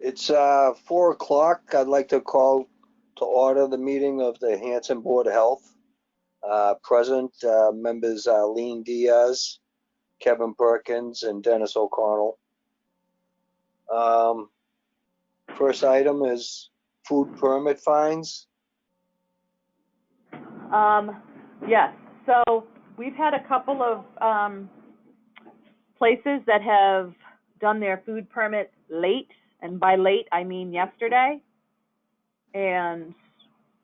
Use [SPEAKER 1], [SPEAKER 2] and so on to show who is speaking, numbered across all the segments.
[SPEAKER 1] It's 4 o'clock. I'd like to call to order the meeting of the Hanson Board of Health. Present members Lean Diaz, Kevin Perkins, and Dennis O'Connell. First item is food permit fines.
[SPEAKER 2] Yes, so we've had a couple of places that have done their food permits late, and by late I mean yesterday. And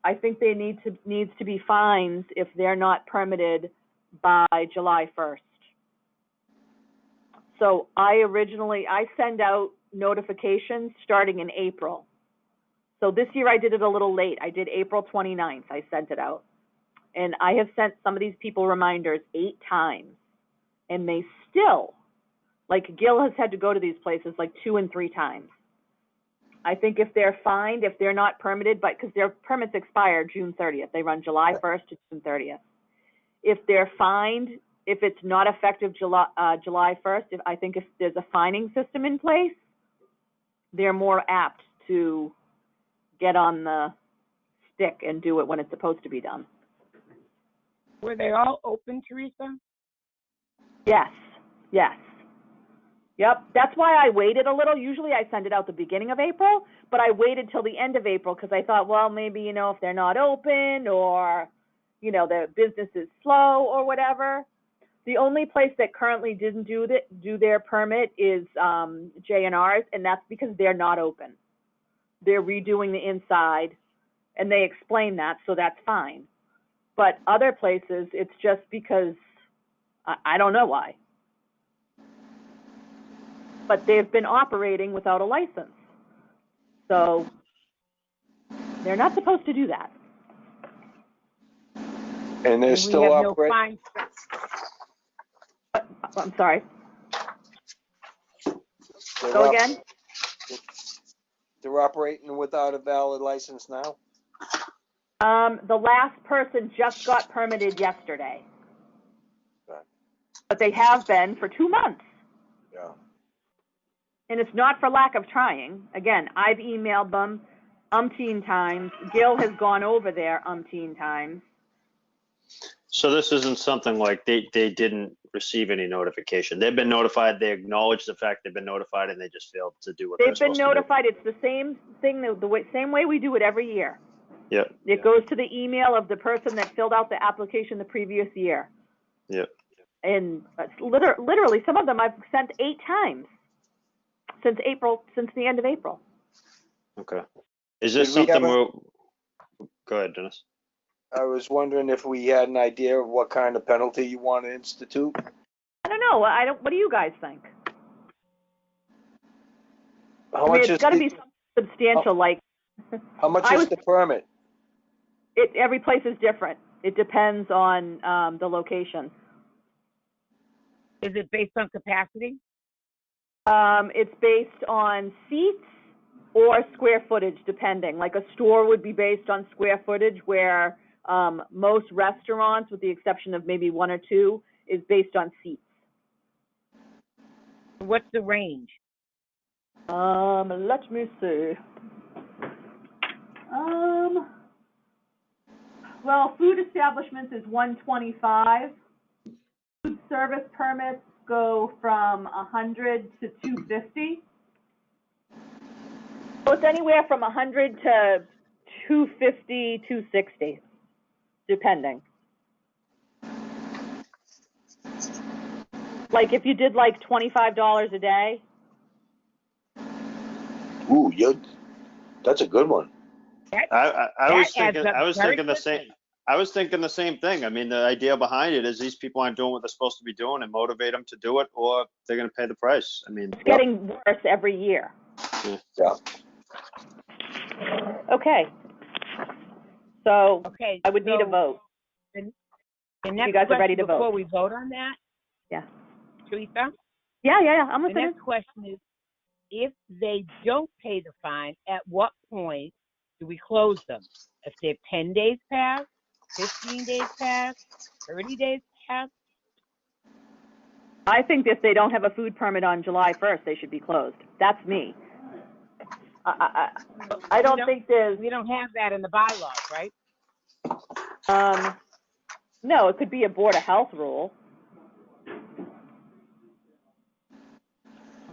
[SPEAKER 2] I think they needs to be fines if they're not permitted by July 1st. So I send out notifications starting in April. So this year I did it a little late. I did April 29th. I sent it out. And I have sent some of these people reminders 8 times. And they still, like Gil has had to go to these places like 2 and 3 times. I think if they're fined, if they're not permitted, because their permits expire June 30th. They run July 1st to June 30th. If they're fined, if it's not effective July 1st, I think if there's a fining system in place, they're more apt to get on the stick and do it when it's supposed to be done.
[SPEAKER 3] Were they all open, Teresa?
[SPEAKER 2] Yes, yes. Yep, that's why I waited a little. Usually I send it out the beginning of April, but I waited till the end of April because I thought, well, maybe, if they're not open or, the business is slow or whatever. The only place that currently didn't do their permit is J&R's, and that's because they're not open. They're redoing the inside, and they explain that, so that's fine. But other places, it's just because I don't know why. But they've been operating without a license. So they're not supposed to do that.
[SPEAKER 1] And they're still operating?
[SPEAKER 2] I'm sorry. Go again?
[SPEAKER 1] They're operating without a valid license now?
[SPEAKER 2] The last person just got permitted yesterday.
[SPEAKER 1] Okay.
[SPEAKER 2] But they have been for 2 months.
[SPEAKER 1] Yeah.
[SPEAKER 2] And it's not for lack of trying. Again, I've emailed them umpteen times. Gil has gone over there umpteen times.
[SPEAKER 4] So this isn't something like they didn't receive any notification. They've been notified. They acknowledge the fact they've been notified, and they just failed to do what they're supposed to do.
[SPEAKER 2] They've been notified. It's the same thing, same way we do it every year.
[SPEAKER 4] Yep.
[SPEAKER 2] It goes to the email of the person that filled out the application the previous year.
[SPEAKER 4] Yep.
[SPEAKER 2] And literally, some of them I've sent 8 times since the end of April.
[SPEAKER 4] Okay. Is this something go ahead, Dennis.
[SPEAKER 1] I was wondering if we had an idea of what kind of penalty you want to institute.
[SPEAKER 2] I don't know. What do you guys think? It's got to be something substantial,
[SPEAKER 1] How much is the permit?
[SPEAKER 2] Every place is different. It depends on the location.
[SPEAKER 3] Is it based on capacity?
[SPEAKER 2] It's based on seats or square footage, depending. Like a store would be based on square footage, where most restaurants, with the exception of maybe 1 or 2, is based on seats.
[SPEAKER 3] What's the range?
[SPEAKER 2] Let me see. Well, food establishments is $125. Food service permits go from $100 to $250. So it's anywhere from $100 to $250, $260, depending. Like if you did like $25 a day.
[SPEAKER 1] Ooh, that's a good one.
[SPEAKER 4] I was thinking the same thing. I mean, the idea behind it is these people aren't doing what they're supposed to be doing, and motivate them to do it, or they're going to pay the price. I mean,
[SPEAKER 2] it's getting worse every year.
[SPEAKER 1] Yeah.
[SPEAKER 2] Okay. So I would need a vote.
[SPEAKER 3] The
[SPEAKER 2] you guys are ready to vote.
[SPEAKER 3] Before we vote on that?
[SPEAKER 2] Yeah.
[SPEAKER 3] Teresa?
[SPEAKER 2] Yeah. I'm listening.
[SPEAKER 3] The next question is, if they don't pay the fine, at what point do we close them? If they're 10 days past, 15 days past, 30 days past?
[SPEAKER 2] I think if they don't have a food permit on July 1st, they should be closed. That's me. I don't think there's,
[SPEAKER 3] We don't have that in the bylaws, right?
[SPEAKER 2] no, it could be a Board of Health rule.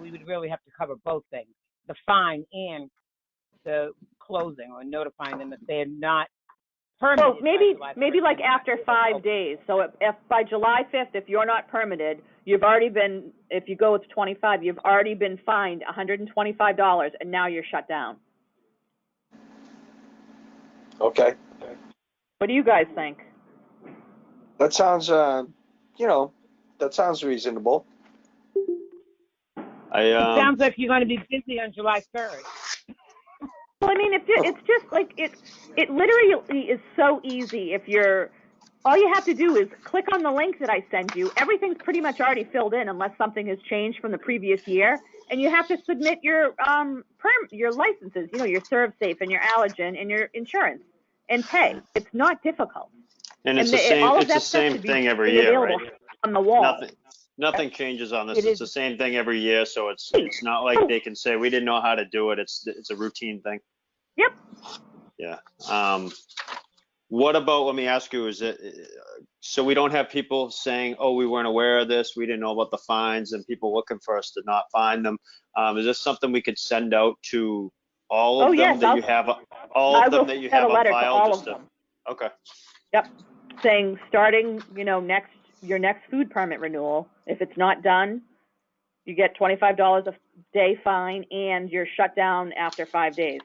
[SPEAKER 3] We would really have to cover both things, the fine and the closing or notifying them if they're not permitted.
[SPEAKER 2] So maybe,
[SPEAKER 3] by July
[SPEAKER 2] maybe
[SPEAKER 3] 1st,
[SPEAKER 2] like
[SPEAKER 3] then we have
[SPEAKER 2] after
[SPEAKER 3] to-
[SPEAKER 2] 5 days. So if by July 5th, if you're not permitted, you've already been, if you go with 25, you've already been fined $125 and now you're shut down.
[SPEAKER 1] Okay,
[SPEAKER 2] What do you guys think?
[SPEAKER 1] that sounds, that sounds reasonable.
[SPEAKER 3] It sounds like you're going to be busy on July 3rd.
[SPEAKER 2] Well, I mean, it's just like, it literally is so easy. If you're, all you have to do is click on the link that I send you. Everything's pretty much already filled in unless something has changed from the previous year. And you have to submit your your licenses, your ServSafe and your allergen and your insurance and pay. It's not difficult.
[SPEAKER 4] And it's
[SPEAKER 2] And
[SPEAKER 4] the same,
[SPEAKER 2] all of
[SPEAKER 4] it's the
[SPEAKER 2] that stuff
[SPEAKER 4] same
[SPEAKER 2] should be
[SPEAKER 4] thing every year,
[SPEAKER 2] available
[SPEAKER 4] right?
[SPEAKER 2] on the wall.
[SPEAKER 4] Nothing changes on this.
[SPEAKER 3] It
[SPEAKER 4] It's
[SPEAKER 3] is.
[SPEAKER 4] the same thing every year, so it's not like they can say, we didn't know how to do it. It's a routine thing.
[SPEAKER 2] Yep.
[SPEAKER 4] Yeah. What about, let me ask you, is it, so we don't have people saying, oh, we weren't aware of this, we didn't know about the fines, and people looking for us to not fine them. Is this something we could send out to all of them
[SPEAKER 2] yes,
[SPEAKER 4] that you have, all
[SPEAKER 2] I
[SPEAKER 4] of them
[SPEAKER 2] will
[SPEAKER 4] that you
[SPEAKER 2] send
[SPEAKER 4] have
[SPEAKER 2] a
[SPEAKER 4] on
[SPEAKER 2] letter to
[SPEAKER 4] file?
[SPEAKER 2] all
[SPEAKER 4] Just
[SPEAKER 2] of them.
[SPEAKER 4] Okay.
[SPEAKER 2] Yep. Saying starting, your next food permit renewal, if it's not done, you get $25 a day fine and you're shut down after 5 days.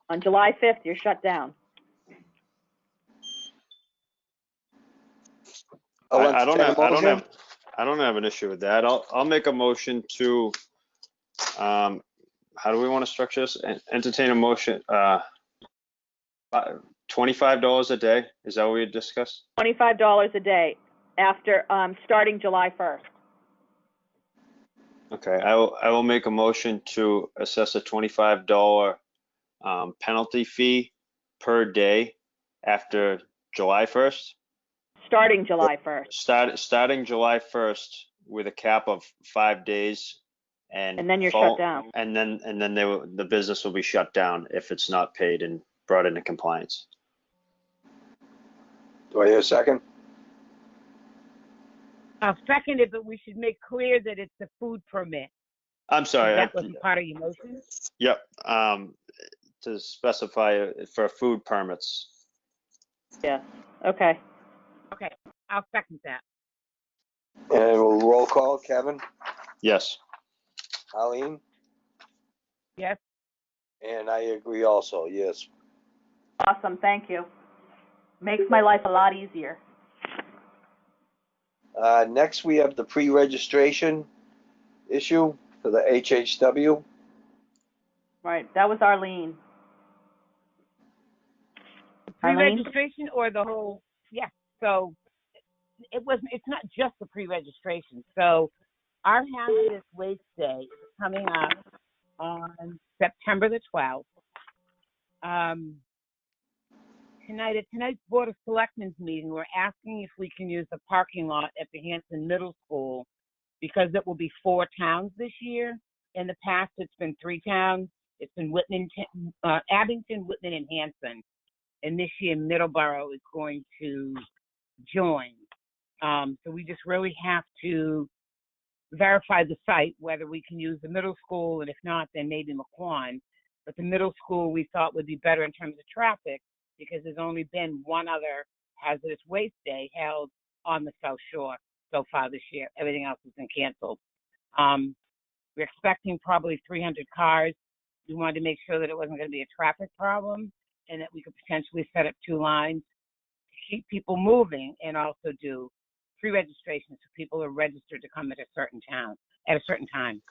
[SPEAKER 2] On July 5th, you're shut down.
[SPEAKER 4] I don't
[SPEAKER 1] entertain a motion.
[SPEAKER 4] have an issue with that. I'll make a motion to, how do we want to structure this? Entertain a motion, $25 a day. Is that what we had discussed?
[SPEAKER 2] $25 a day after, starting July 1st.
[SPEAKER 4] Okay, I will make a motion to assess a $25 penalty fee per day after July 1st.
[SPEAKER 2] Starting July 1st.
[SPEAKER 4] Starting July 1st with a cap of 5 days,
[SPEAKER 2] And then you're shut down.
[SPEAKER 4] And then the business will be shut down if it's not paid and brought into compliance.
[SPEAKER 1] Do I hear a second?
[SPEAKER 3] I'll second it, but we should make clear that it's a food permit.
[SPEAKER 4] I'm sorry.
[SPEAKER 3] That wasn't part of your motion?
[SPEAKER 4] Yep. To specify for food permits.
[SPEAKER 2] Yeah. Okay.
[SPEAKER 3] Okay, I'll second that.
[SPEAKER 1] And we'll roll call, Kevin,
[SPEAKER 4] Yes.
[SPEAKER 1] Eileen,
[SPEAKER 3] Yes?
[SPEAKER 1] and I agree also, yes.
[SPEAKER 2] Awesome. Thank you. Makes my life a lot easier.
[SPEAKER 1] Next, we have the pre-registration issue for the HHW.
[SPEAKER 2] Right. That was Arlene.
[SPEAKER 3] Pre-registration or the whole, yeah, so it's not just the pre-registration. So our hazardous waste day is coming up on September the 12th. Tonight, at tonight's Board of Selectmen's meeting, we're asking if we can use the parking lot at the Hanson Middle School because it will be 4 towns this year. In the past, it's been 3 towns. It's been Abington, Whitman, and Hanson. And this year, Middleborough is going to join. So we just really have to verify the site, whether we can use the middle school, and if not, then maybe McQuon. But the middle school we thought would be better in terms of traffic because there's only been one other hazardous waste day held on the South Shore so far this year. Everything else has been canceled. We're expecting probably 300 cars. We wanted to make sure that it wasn't going to be a traffic problem and that we could potentially set up 2 lines to keep people moving and also do pre-registration so people are registered to come at a certain time.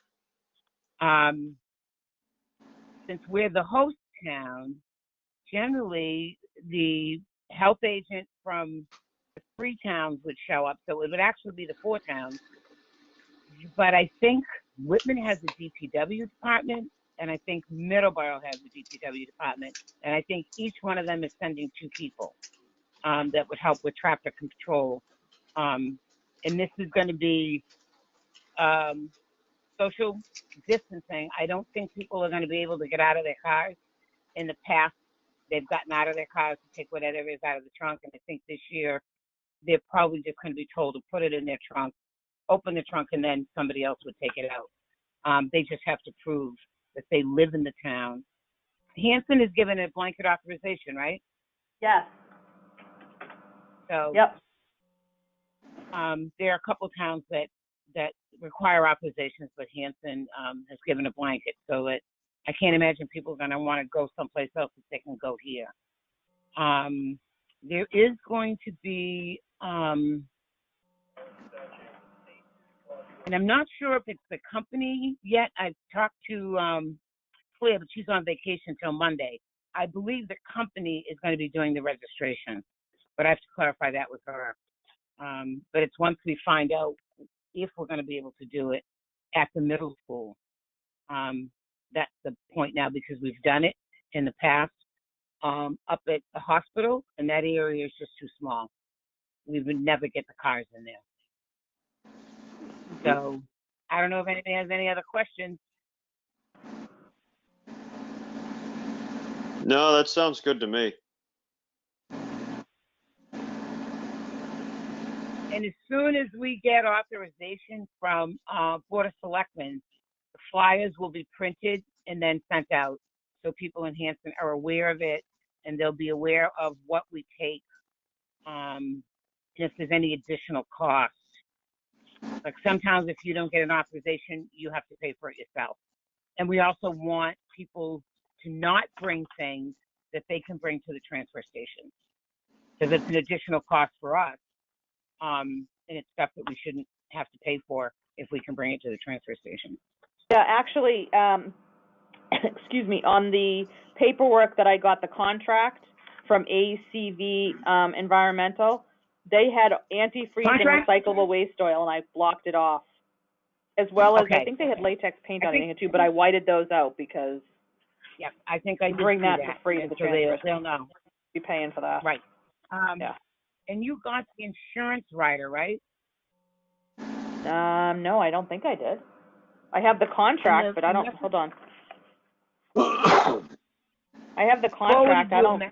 [SPEAKER 3] Since we're the host town, generally the health agent from the 3 towns would show up, so it would actually be the 4 towns. But I think Whitman has a DPW department, and I think Middleborough has a DPW department, and I think each one of them is sending 2 people that would help with traffic control. And this is going to be social distancing, I don't think people are going to be able to get out of their cars. In the past, they've gotten out of their cars to take whatever is out of the trunk, and I think this year they're probably just going to be told to put it in their trunk, open the trunk, and then somebody else would take it out. They just have to prove that they live in the town. Hanson is given a blanket authorization, right?
[SPEAKER 2] Yes.
[SPEAKER 3] So
[SPEAKER 2] Yep.
[SPEAKER 3] there are a couple towns that require authorizations, but Hanson has given a blanket, so that I can't imagine people are going to want to go someplace else if they can go here. There is going to be, and I'm not sure if it's the company yet. I've talked to Claire, but she's on vacation till Monday. I believe the company is going to be doing the registration, but I have to clarify that with her. But it's once we find out if we're going to be able to do it at the middle school. That's the point now, because we've done it in the past up at the hospital, and that area is just too small. We would never get the cars in there. So I don't know if anybody has any other questions.
[SPEAKER 4] No, that sounds good to me.
[SPEAKER 3] And as soon as we get authorization from Board of Selectmen, the flyers will be printed and then sent out, so people in Hanson are aware of it, and they'll be aware of what we take, and if there's any additional cost. Like sometimes if you don't get an authorization, you have to pay for it yourself. And we also want people to not bring things that they can bring to the transfer station, because it's an additional cost for us. And it's stuff that we shouldn't have to pay for if we can bring it to the transfer station.
[SPEAKER 2] Yeah, actually, excuse me, on the paperwork that I got, the contract from ACV Environmental, they had antifreeze and recyclable waste oil, and I blocked it off. As well as,
[SPEAKER 3] Okay.
[SPEAKER 2] I think they had latex paint on it here too, but I whited those out because
[SPEAKER 3] Yeah, I think I did
[SPEAKER 2] bring
[SPEAKER 3] see
[SPEAKER 2] that for free to the
[SPEAKER 3] so
[SPEAKER 2] transfer.
[SPEAKER 3] they'll know.
[SPEAKER 2] Be paying for that.
[SPEAKER 3] Right.
[SPEAKER 2] Yeah.
[SPEAKER 3] And you got the insurance rider, right?
[SPEAKER 2] No, I don't think I did. I have the contract, but I don't, hold on. I have the contract, I don't.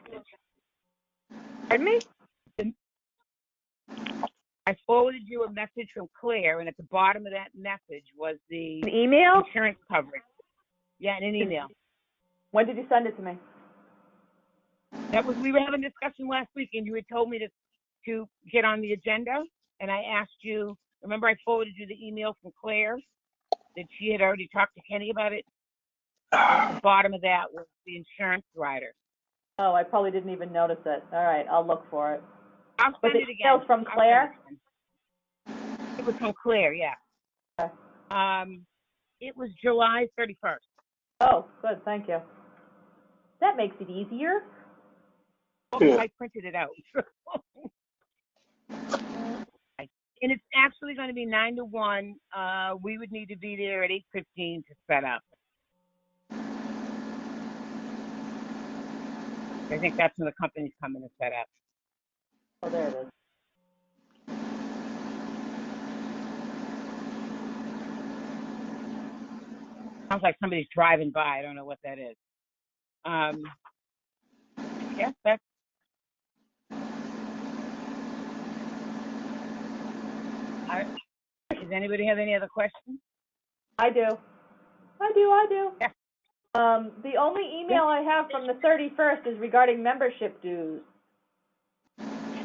[SPEAKER 2] Pardon me?
[SPEAKER 3] I forwarded you a message from Claire, and at the bottom of that message was the
[SPEAKER 2] An email?
[SPEAKER 3] insurance coverage. Yeah, in an email.
[SPEAKER 2] When did you send it to me?
[SPEAKER 3] We were having a discussion last week, and you had told me to get on the agenda, and I asked you, remember I forwarded you the email from Claire that she had already talked to Kenny about it? At the bottom of that was the insurance rider.
[SPEAKER 2] Oh, I probably didn't even notice it. All right, I'll look for it.
[SPEAKER 3] I'll send it again.
[SPEAKER 2] Was it from Claire?
[SPEAKER 3] It was from Claire, yeah.
[SPEAKER 2] Okay.
[SPEAKER 3] It was July 31st.
[SPEAKER 2] Oh, good, thank you. That makes it easier.
[SPEAKER 3] Oh, I printed it out. And it's actually going to be 9 to 1. We would need to be there at 8:15 to set up. I think that's when the company's coming to set up.
[SPEAKER 2] Oh, there it is.
[SPEAKER 3] Sounds like somebody's driving by. I don't know what that is. Yes, that's. Does anybody have any other questions?
[SPEAKER 2] I do.
[SPEAKER 3] Yeah.
[SPEAKER 2] The only email I have from the 31st is regarding membership dues.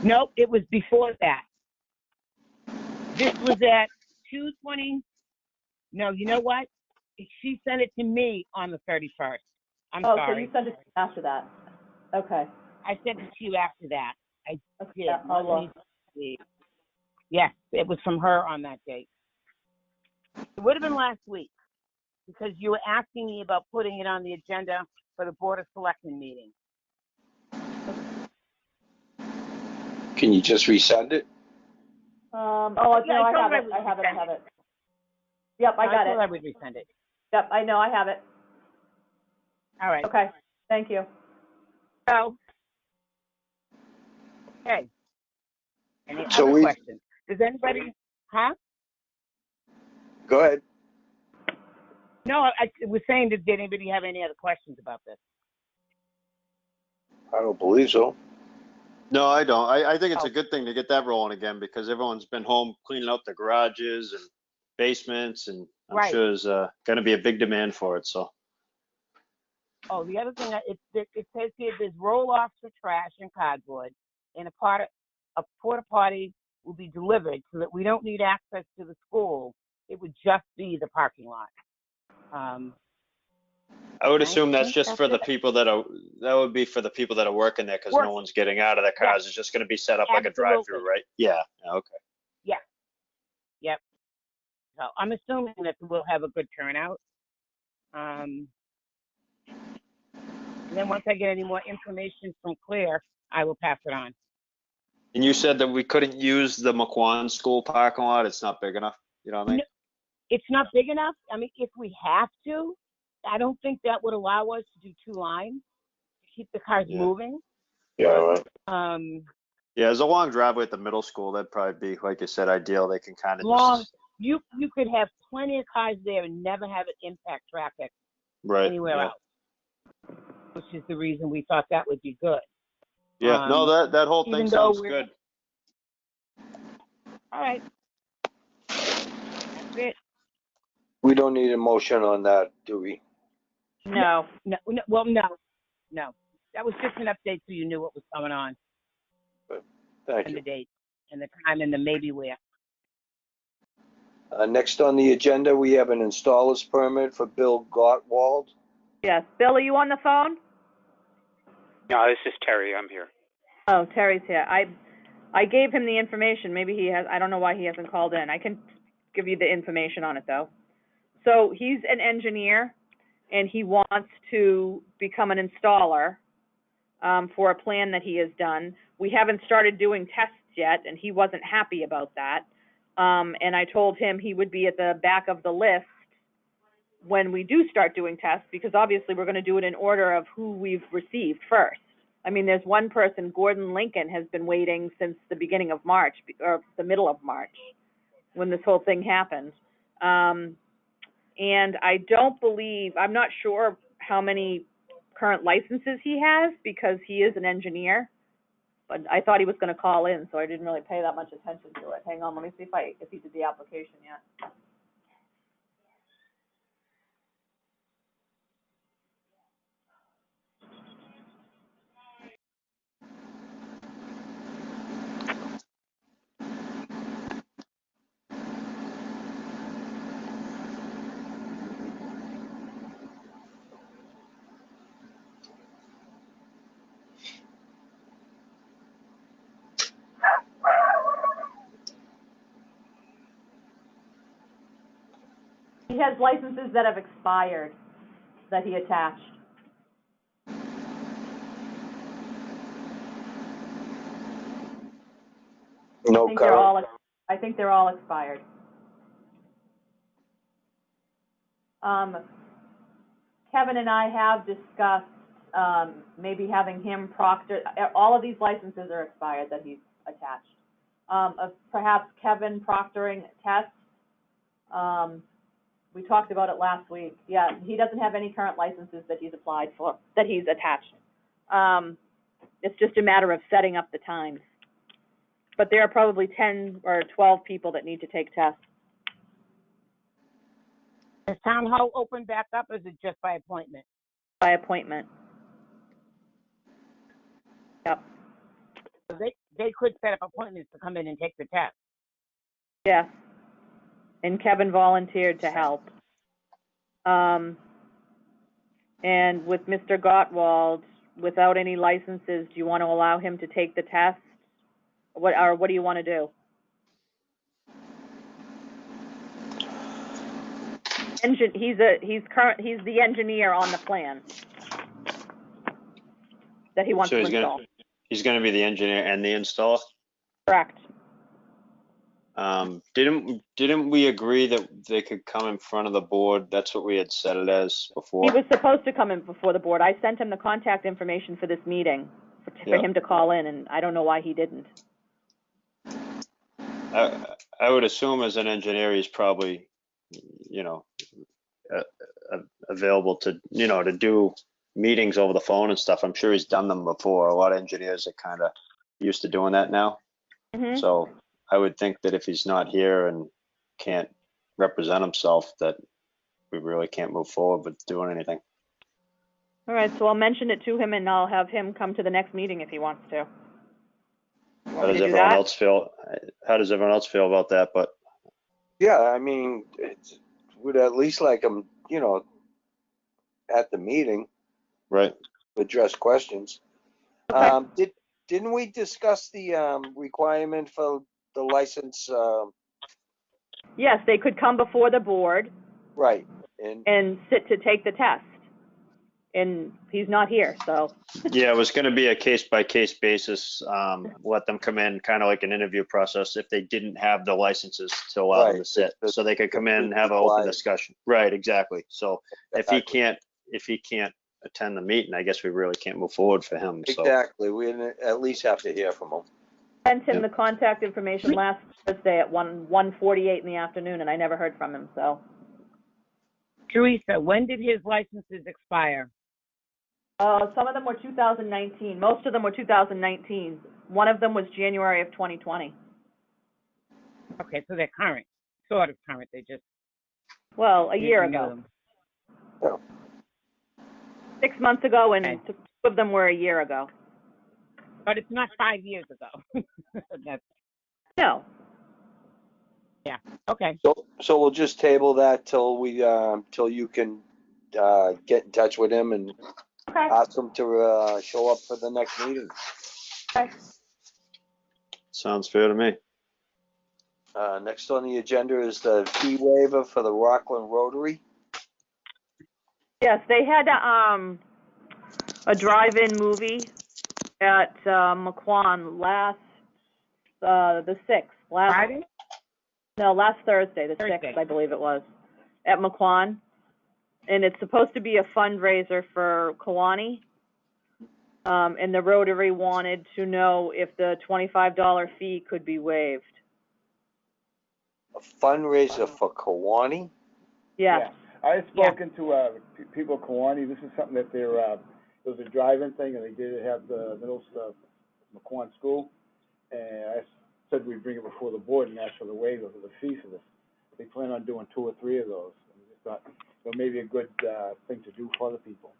[SPEAKER 3] Nope, it was before that. This was at 2:20. No, you know what? She sent it to me on the 31st. I'm sorry.
[SPEAKER 2] Oh, so you sent it after that. Okay.
[SPEAKER 3] I sent it to you after that. I did.
[SPEAKER 2] Yeah, I'll look.
[SPEAKER 3] Yes, it was from her on that date. It would have been last week because you were asking me about putting it on the agenda for the Board of Selectmen meeting.
[SPEAKER 1] Can you just resend it?
[SPEAKER 2] No, I have it. Yep, I got it.
[SPEAKER 3] I would resend it.
[SPEAKER 2] Yep, I know, I have it.
[SPEAKER 3] All right.
[SPEAKER 2] Okay, thank you.
[SPEAKER 3] So, okay. Any other questions? Does anybody,
[SPEAKER 1] Go ahead.
[SPEAKER 3] No, I was saying, did anybody have any other questions about this?
[SPEAKER 1] I don't believe so.
[SPEAKER 4] No, I don't. I think it's
[SPEAKER 3] Oh.
[SPEAKER 4] a good thing to get that rolling again because everyone's been home cleaning out the garages and basements, and I'm
[SPEAKER 3] Right.
[SPEAKER 4] sure there's going to be a big demand for it. So,
[SPEAKER 3] Oh, the other thing, it says here there's roll-offs for trash and cardboard, and a porta potty will be delivered so that we don't need access to the school. It would just be the parking lot.
[SPEAKER 4] I would
[SPEAKER 3] I
[SPEAKER 4] assume that's
[SPEAKER 3] think
[SPEAKER 4] just
[SPEAKER 3] that's
[SPEAKER 4] for the
[SPEAKER 3] it.
[SPEAKER 4] people that would be for the people that are working there because no one's getting out of their cars. It's just going to be set up like a drive-through,
[SPEAKER 3] Absolutely.
[SPEAKER 4] right? Yeah. Okay.
[SPEAKER 3] Yep. So I'm assuming that we'll have a good turnout. And then once I get any more information from Claire, I will pass it on.
[SPEAKER 4] And you said that we couldn't use the McQuan School parking lot. It's not big enough. You know what I mean?
[SPEAKER 3] No, it's not big enough. I mean, if we have to, I don't think that would allow us to do 2 lines to keep the cars
[SPEAKER 4] Yeah.
[SPEAKER 3] moving.
[SPEAKER 1] Yeah, right.
[SPEAKER 4] Yeah, there's a long driveway at the middle school. That'd probably be, like you said, ideal. They can kind of
[SPEAKER 3] Long,
[SPEAKER 4] just
[SPEAKER 3] you could have plenty of cars there and never have it impact traffic
[SPEAKER 4] right.
[SPEAKER 3] anywhere
[SPEAKER 4] Yeah.
[SPEAKER 3] else, which is the reason we thought that would be good.
[SPEAKER 4] Yeah. No, that whole thing
[SPEAKER 3] even though
[SPEAKER 4] sounds
[SPEAKER 3] we're-
[SPEAKER 4] good.
[SPEAKER 3] All right. That's it.
[SPEAKER 1] We don't need a motion on that, do we?
[SPEAKER 2] No.
[SPEAKER 3] No. Well, no. That was just an update so you knew what was going on
[SPEAKER 1] Thank
[SPEAKER 3] and
[SPEAKER 1] you.
[SPEAKER 3] the date and the time and the maybe where.
[SPEAKER 1] Next on the agenda, we have an installer's permit for Bill Gartwald.
[SPEAKER 2] Yes. Bill, are you on the phone?
[SPEAKER 5] No, this is Terry. I'm here.
[SPEAKER 2] Oh, Terry's here. I gave him the information. Maybe he has, I don't know why he hasn't called in. I can give you the information on it though. So he's an engineer and he wants to become an installer for a plan that he has done. We haven't started doing tests yet and he wasn't happy about that. And I told him he would be at the back of the list when we do start doing tests, because obviously we're going to do it in order of who we've received first. I mean, there's one person, Gordon Lincoln, has been waiting since the beginning of March, or the middle of March, when this whole thing happened. And I don't believe, I'm not sure how many current licenses he has, because he is an engineer. But I thought he was going to call in, so I didn't really pay that much attention to it. Hang on, let me see if he did the application yet. He has licenses that have expired that he attached.
[SPEAKER 1] No current.
[SPEAKER 2] I think they're all expired. Kevin and I have discussed maybe having him proctor. All of these licenses are expired that he's attached. Of perhaps Kevin proctoring tests. We talked about it last week. Yeah, he doesn't have any current licenses that he's applied for, that he's attached. It's just a matter of setting up the times. But there are probably 10 or 12 people that need to take tests.
[SPEAKER 3] Is town hall open back up, or is it just by appointment?
[SPEAKER 2] By appointment. Yep.
[SPEAKER 3] So they could set up appointments to come in and take the test.
[SPEAKER 2] Yes. And Kevin volunteered to help. And with Mr. Gartwald, without any licenses, do you want to allow him to take the test? What do you want to do? He's the engineer on the plan that he wants to install.
[SPEAKER 4] He's gonna be the engineer and the installer.
[SPEAKER 2] Correct.
[SPEAKER 4] Didn't we agree that they could come in front of the board? That's what we had set it as before.
[SPEAKER 2] He was supposed to come in before the board. I sent him the contact information for this meeting for him to call in, and I don't know why he didn't.
[SPEAKER 4] I would assume as an engineer, he's probably, available to, to do meetings over the phone and stuff. I'm sure he's done them before. A lot of engineers are kind of used to doing that now.
[SPEAKER 2] Mhm.
[SPEAKER 4] So I would think that if he's not here and can't represent himself, that we really can't move forward with doing anything.
[SPEAKER 2] All right, so I'll mention it to him and I'll have him come to the next meeting if he wants to.
[SPEAKER 4] How does everyone else feel? How does everyone else feel about that? But
[SPEAKER 1] Yeah, I mean, we'd at least like him, at the meeting,
[SPEAKER 4] right.
[SPEAKER 1] address questions.
[SPEAKER 2] Okay.
[SPEAKER 1] Didn't we discuss the requirement for the license?
[SPEAKER 2] Yes, they could come before the board
[SPEAKER 1] Right.
[SPEAKER 2] and sit to take the test. And he's not here, so.
[SPEAKER 4] Yeah, it was going to be a case-by-case basis. Let them come in, kind of like an interview process, if they didn't have the licenses to allow them to sit, so they could come in and have an open discussion. Right, exactly. So if he can't attend the meeting, I guess we really can't move forward for him. So.
[SPEAKER 1] Exactly. We at least have to hear from him.
[SPEAKER 2] Sent him the contact information last Thursday at 1:48 in the afternoon, and I never heard from him, so.
[SPEAKER 3] Teresa, when did his licenses expire?
[SPEAKER 2] Some of them were 2019. Most of them were 2019. One of them was January of 2020.
[SPEAKER 3] Okay, so they're current, sort of current. They just.
[SPEAKER 2] Well, a year ago.
[SPEAKER 1] Yeah.
[SPEAKER 2] 6 months ago, and
[SPEAKER 3] Okay.
[SPEAKER 2] 2 of them were a year ago.
[SPEAKER 3] But it's not 5 years ago. That's,
[SPEAKER 2] No.
[SPEAKER 3] yeah. Okay.
[SPEAKER 1] So we'll just table that till you can get in touch with him and
[SPEAKER 2] Okay.
[SPEAKER 1] ask him to show up for the next meeting.
[SPEAKER 2] Okay.
[SPEAKER 4] Sounds fair to me.
[SPEAKER 1] Next on the agenda is the fee waiver for the Rockland Rotary.
[SPEAKER 2] Yes, they had a drive-in movie at McQuon last the 6th.
[SPEAKER 3] Friday?
[SPEAKER 2] No, last Thursday, the
[SPEAKER 3] Thursday.
[SPEAKER 2] 6th, I believe it was, at McQuon. And it's supposed to be a fundraiser for Kewanee. And the Rotary wanted to know if the $25 fee could be waived.
[SPEAKER 1] A fundraiser for Kewanee?
[SPEAKER 2] Yes.
[SPEAKER 6] Yeah. I've spoken to people at Kewanee. This is something that they're, it was a drive-in thing, and they did have the middle stuff, McQuon School. And I said we'd bring it before the board and ask for the waiver for the fee for this. They plan on doing 2 or 3 of those. And we just thought, so maybe a good thing to do for the people.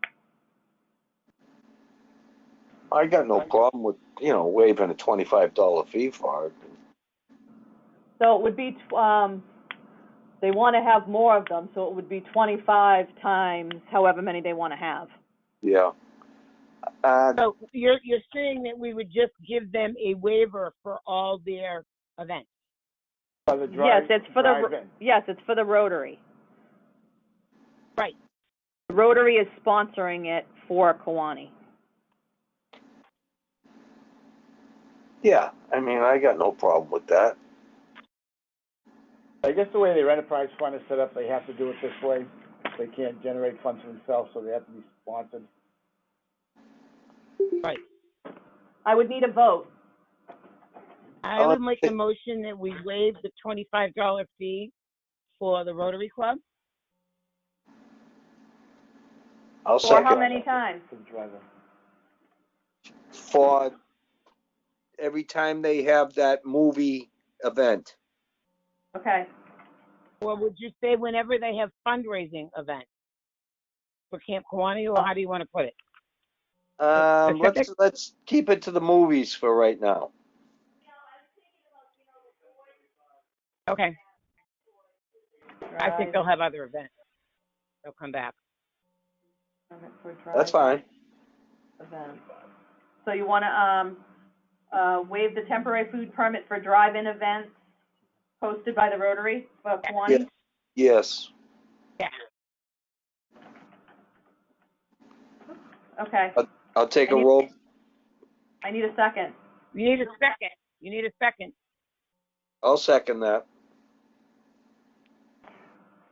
[SPEAKER 1] I got no problem with, waiving a $25 fee for it.
[SPEAKER 2] So it would be, they want to have more of them, so it would be 25 times however many they want to have.
[SPEAKER 1] Yeah.
[SPEAKER 3] So you're saying that we would just give them a waiver for all their events?
[SPEAKER 6] For the
[SPEAKER 2] Yes, it's for the Rotary.
[SPEAKER 3] Right.
[SPEAKER 2] The Rotary is sponsoring it for Kewanee.
[SPEAKER 1] Yeah, I mean, I got no problem with that.
[SPEAKER 6] I guess the way their enterprise fund is set up, they have to do it this way. They can't generate funds for themselves, so they have to be sponsored.
[SPEAKER 3] Right.
[SPEAKER 2] I would need a vote.
[SPEAKER 3] I would make a motion that we waive the $25 fee for the Rotary Club.
[SPEAKER 1] I'll
[SPEAKER 2] For
[SPEAKER 1] second.
[SPEAKER 2] how many times?
[SPEAKER 6] For the drive-in.
[SPEAKER 1] For every time they have that movie event.
[SPEAKER 2] Okay.
[SPEAKER 3] Or would you say whenever they have fundraising events for Camp Kewanee, or how do you want to put it?
[SPEAKER 1] Let's keep it to the movies for right now.
[SPEAKER 3] Okay. I think they'll have other events. They'll come back.
[SPEAKER 1] That's fine.
[SPEAKER 2] Events. So you want to waive the temporary food permit for drive-in events hosted by the Rotary for Kewanee?
[SPEAKER 1] Yes.
[SPEAKER 3] Yeah.
[SPEAKER 2] Okay.
[SPEAKER 1] I'll take a roll.
[SPEAKER 2] I need a second.
[SPEAKER 3] You need a second.
[SPEAKER 1] I'll second that.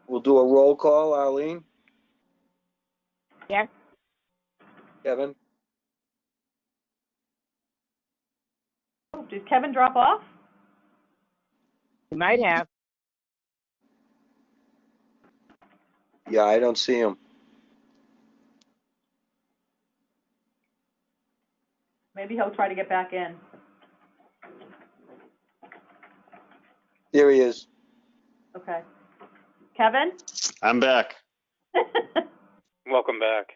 [SPEAKER 1] We'll do a roll call, Arlene.
[SPEAKER 3] Yes?
[SPEAKER 1] Kevin?
[SPEAKER 2] Oh, did Kevin drop off?
[SPEAKER 3] You might have.
[SPEAKER 1] Yeah, I don't see him.
[SPEAKER 2] Maybe he'll try to get back in.
[SPEAKER 1] There he is.
[SPEAKER 2] Okay. Kevin?
[SPEAKER 4] I'm back.
[SPEAKER 5] Welcome back.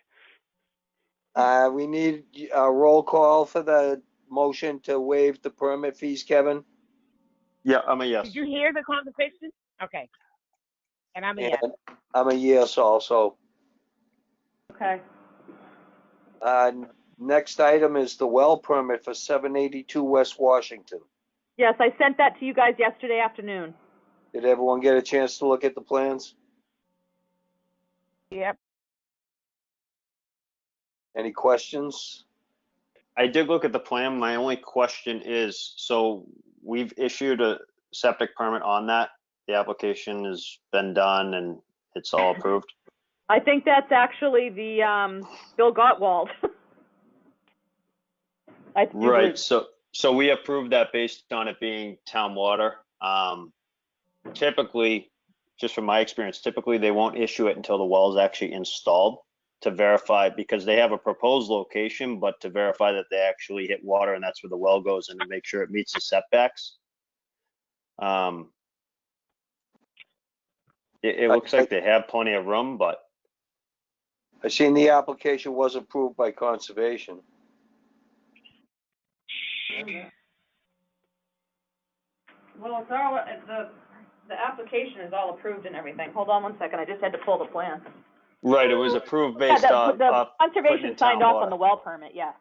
[SPEAKER 1] We need a roll call for the motion to waive the permit fees, Kevin.
[SPEAKER 4] Yeah, I'm a yes.
[SPEAKER 3] Did you hear the conversation? Okay. And I'm a yes.
[SPEAKER 1] And I'm a yes also.
[SPEAKER 2] Okay.
[SPEAKER 1] Next item is the well permit for 782 West Washington.
[SPEAKER 2] Yes, I sent that to you guys yesterday afternoon.
[SPEAKER 1] Did everyone get a chance to look at the plans?
[SPEAKER 3] Yep.
[SPEAKER 1] Any questions?
[SPEAKER 4] I did look at the plan. My only question is, so we've issued a septic permit on that. The application has been done and it's all approved.
[SPEAKER 2] I think that's actually the Bill Gartwald. I do
[SPEAKER 4] Right.
[SPEAKER 2] believe-
[SPEAKER 4] So we approved that based on it being town water. Typically, just from my experience, typically they won't issue it until the well is actually installed to verify, because they have a proposed location, but to verify that they actually hit water and that's where the well goes and to make sure it meets the setbacks. It looks like they have plenty of room, but
[SPEAKER 1] I seen the application was approved by conservation.
[SPEAKER 2] Well, it's all, the application is all approved and everything. Hold on one second, I just had to pull the plan.
[SPEAKER 4] right, it was approved
[SPEAKER 2] Yeah,
[SPEAKER 4] based on
[SPEAKER 2] the
[SPEAKER 4] putting
[SPEAKER 2] conservation
[SPEAKER 4] in
[SPEAKER 2] signed
[SPEAKER 4] town
[SPEAKER 2] off
[SPEAKER 4] water.
[SPEAKER 2] on the well permit, yeah.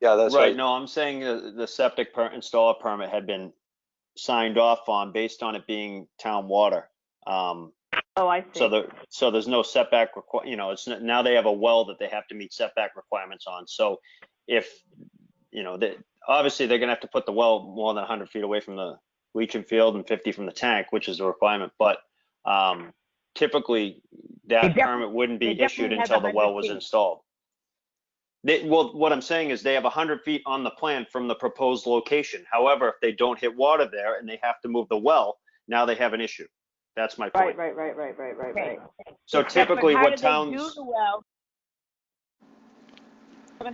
[SPEAKER 1] Yeah, that's
[SPEAKER 4] Right,
[SPEAKER 1] right.
[SPEAKER 4] no, I'm saying the septic installer permit had been signed off on based on it being town water.
[SPEAKER 2] Oh, I see.
[SPEAKER 4] So there's no setback it's now they have a well that they have to meet setback requirements on. So if, obviously they're gonna have to put the well more than 100 feet away from the leaching field and 50 from the tank, which is a requirement, but typically that permit wouldn't be issued until the well was installed. Well, what I'm saying is they have 100 feet on the plan from the proposed location. However, if they don't hit water there and they have to move the well, now they have an issue. That's my point.
[SPEAKER 2] Right.
[SPEAKER 4] So typically what towns,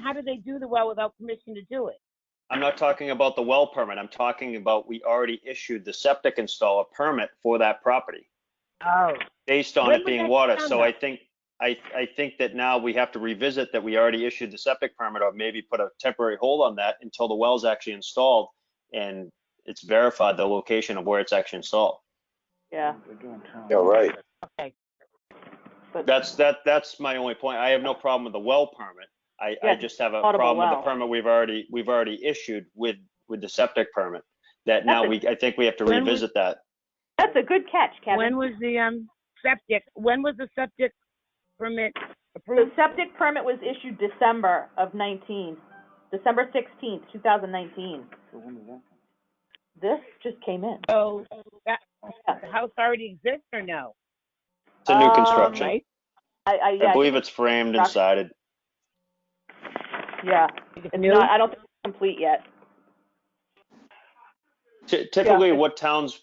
[SPEAKER 3] How do they do the well without permission to do it?
[SPEAKER 4] I'm not talking about the well permit. I'm talking about we already issued the septic installer permit for that property.
[SPEAKER 3] Oh.
[SPEAKER 4] Based on
[SPEAKER 3] When
[SPEAKER 4] it
[SPEAKER 3] was
[SPEAKER 4] being
[SPEAKER 3] that
[SPEAKER 4] water.
[SPEAKER 3] done,
[SPEAKER 4] So
[SPEAKER 3] though?
[SPEAKER 4] I think that now we have to revisit that we already issued the septic permit, or maybe put a temporary hold on that until the well's actually installed and it's verified the location of where it's actually installed.
[SPEAKER 2] Yeah.
[SPEAKER 1] Yeah, right.
[SPEAKER 3] Okay.
[SPEAKER 2] But
[SPEAKER 4] That's my only point. I have no problem with the well permit. I
[SPEAKER 2] Yes,
[SPEAKER 4] just have a
[SPEAKER 2] potable
[SPEAKER 4] problem with
[SPEAKER 2] well.
[SPEAKER 4] the permit we've already issued with the septic permit. That now I think we have to
[SPEAKER 3] When
[SPEAKER 4] revisit that.
[SPEAKER 2] that's a good catch, Kevin.
[SPEAKER 3] When was the septic permit
[SPEAKER 2] The
[SPEAKER 3] approved?
[SPEAKER 2] septic permit was issued December 16th, 2019.
[SPEAKER 6] So when did that come?
[SPEAKER 2] This just came in.
[SPEAKER 3] Oh, the
[SPEAKER 2] Yeah.
[SPEAKER 3] house already exists or no?
[SPEAKER 4] It's a new construction.
[SPEAKER 3] Right?
[SPEAKER 4] I believe it's framed and sided.
[SPEAKER 2] Yeah.
[SPEAKER 3] It's
[SPEAKER 2] It's
[SPEAKER 3] new?
[SPEAKER 2] not, I don't think it's complete yet.
[SPEAKER 4] Typically,
[SPEAKER 2] Yeah.
[SPEAKER 4] what towns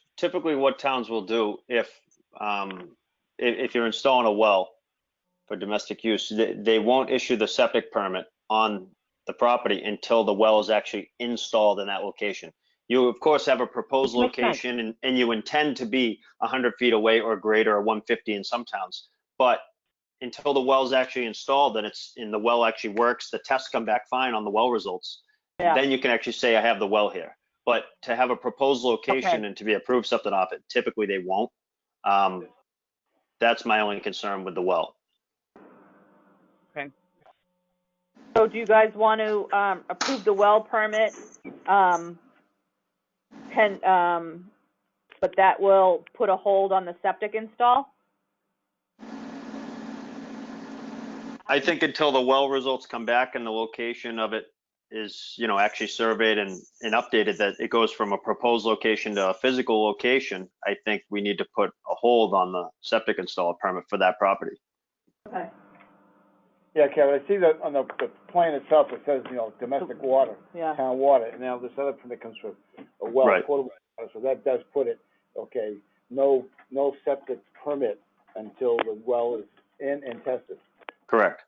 [SPEAKER 4] will do if you're installing a well for domestic use, they won't issue the septic permit on the property until the well is actually installed in that location. You of course have a proposed
[SPEAKER 3] Which makes
[SPEAKER 4] location and you intend to be 100 feet away or greater, or 150 in some towns, but until the well is actually installed and the well actually works, the tests come back fine on the well results,
[SPEAKER 2] Yeah.
[SPEAKER 4] then you can actually say I have the well here. But to have a proposed location
[SPEAKER 3] Okay.
[SPEAKER 4] and to be approved something off it, typically they won't. That's my only concern with the well.
[SPEAKER 3] Okay.
[SPEAKER 2] So do you guys want to approve the well permit? But that will put a hold on the septic install?
[SPEAKER 4] I think until the well results come back and the location of it is, actually surveyed and updated, that it goes from a proposed location to a physical location, I think we need to put a hold on the septic installer permit for that property.
[SPEAKER 2] Okay.
[SPEAKER 6] Yeah, Kevin, I see that on the plan itself, it says, domestic water,
[SPEAKER 2] Yeah.
[SPEAKER 6] town water, and now this other permit comes from a well,
[SPEAKER 4] Right.
[SPEAKER 6] potable water, so that does put it, okay, no septic permit until the well is in and tested.
[SPEAKER 4] Correct.